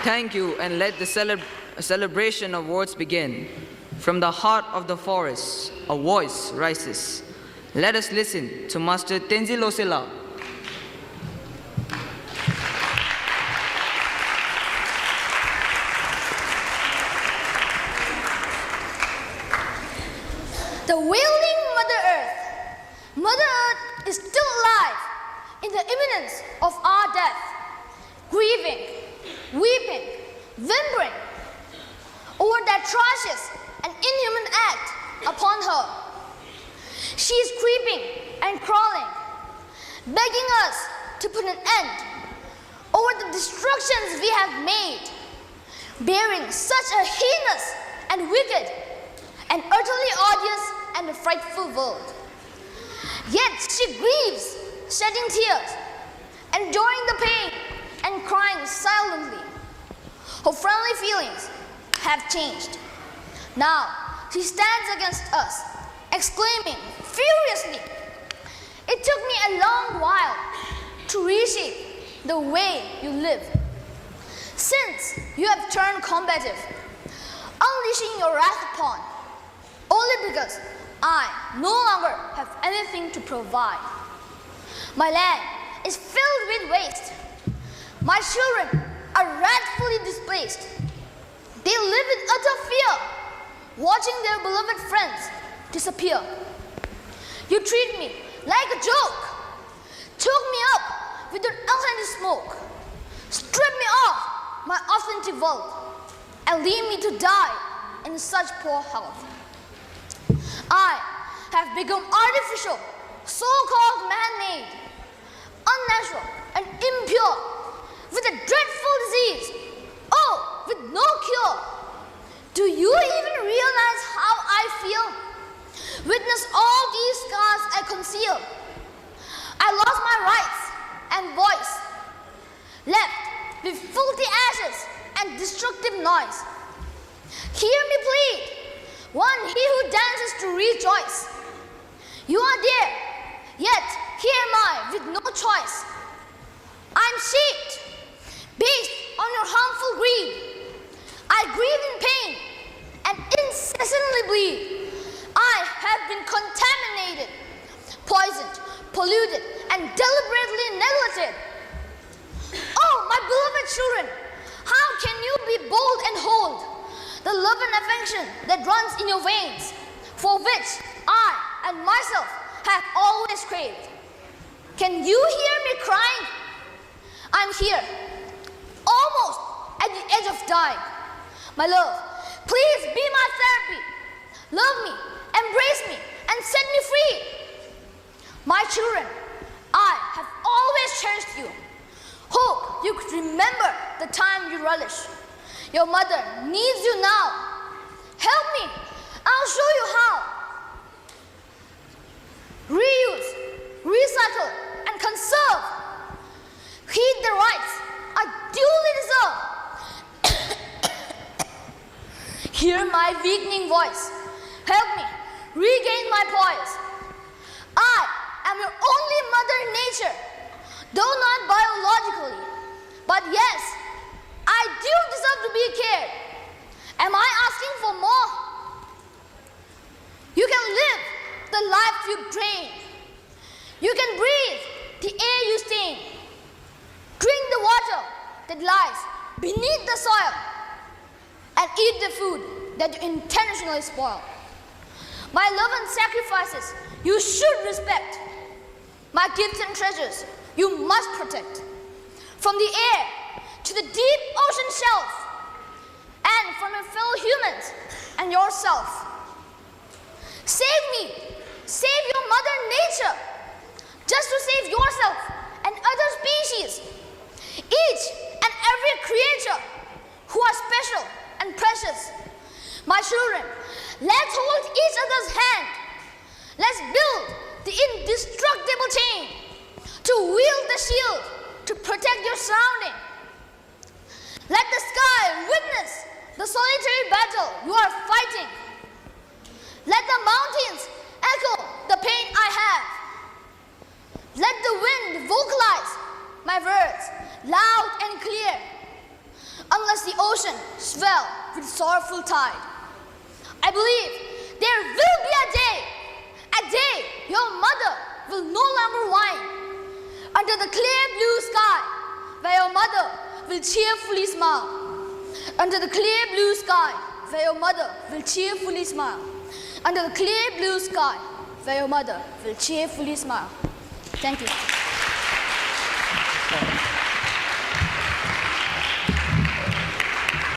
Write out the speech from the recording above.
Thank you, and let the celebration of words begin. From the heart of the forest, a voice rises. Let us listen to Master Tenzin losel. The wailing Mother Earth. Mother Earth is still alive in the imminence of our death, grieving, weeping, whimpering over that atrocious and inhuman act upon her. She is creeping and crawling, begging us to put an end over the destructions we have made, bearing such a heinous and wicked and utterly odious and frightful world. Yet she grieves, shedding tears, enduring the pain and crying silently. Her friendly feelings have changed. Now she stands against us, exclaiming furiously, "It took me a long while to reshape the way you live. Since you have turned combative, unleashing your wrath upon, only because I no longer have anything to provide. My land is filled with waste. My children are wrathfully displaced. They live in utter fear, watching their beloved friends disappear. You treat me like a joke, choke me up with your unhealthy smoke, strip me off my authentic wealth, and leave me to die in such poor health. I have become artificial, so-called man-made, unnatural and impure, with a dreadful disease, oh, with no cure. Do you even realize how I feel? Witness all these scars I conceal. I lost my rights and voice, left with filthy ashes and destructive noise. Hear me plead, one he who dances to rejoice. You are there, yet here am I with no choice. I am shaped based on your harmful greed. I grieve in pain and incessantly bleed. I have been contaminated, poisoned, polluted, and deliberately neglected. Oh, my beloved children, how can you be bold and hold the love and affection that runs in your veins, for which I and myself have always craved? Can you hear me crying? I'm here, almost at the edge of dying. My love, please be my therapy. Love me, embrace me, and set me free. My children, I have always cherished you. Hope you could remember the time you relish. Your mother needs you now. Help me, I'll show you how. Reuse, recycle, and conserve. Heed the rights I duly deserve. Hear my weakening voice. Help me regain my poise. I am your only mother nature, though not biologically. But yes, I do deserve to be cared. Am I asking for more? You can live the life you drain. You can breathe the air you stain. Drink the water that lies beneath the soil, and eat the food that you intentionally spoil. My love and sacrifices you should respect. My gifts and treasures you must protect. From the air to the deep ocean shelf, and from your fellow humans and yourself. Save me, save your mother nature, just to save yourself and other species, each and every creature who are special and precious. My children, let's hold each other's hand. Let's build the indestructible chain to wield the shield to protect your surrounding. Let the sky witness the solitary battle you are fighting. Let the mountains echo the pain I have. Let the wind vocalize my words loud and clear. Unless ocean swell with sorrowful tide. I believe there will be a day your mother will no longer whine under the clear blue sky, where your mother will cheerfully smile. Under the clear blue sky, where your mother will cheerfully smile. Under the clear blue sky, where your mother will cheerfully smile. Thank you.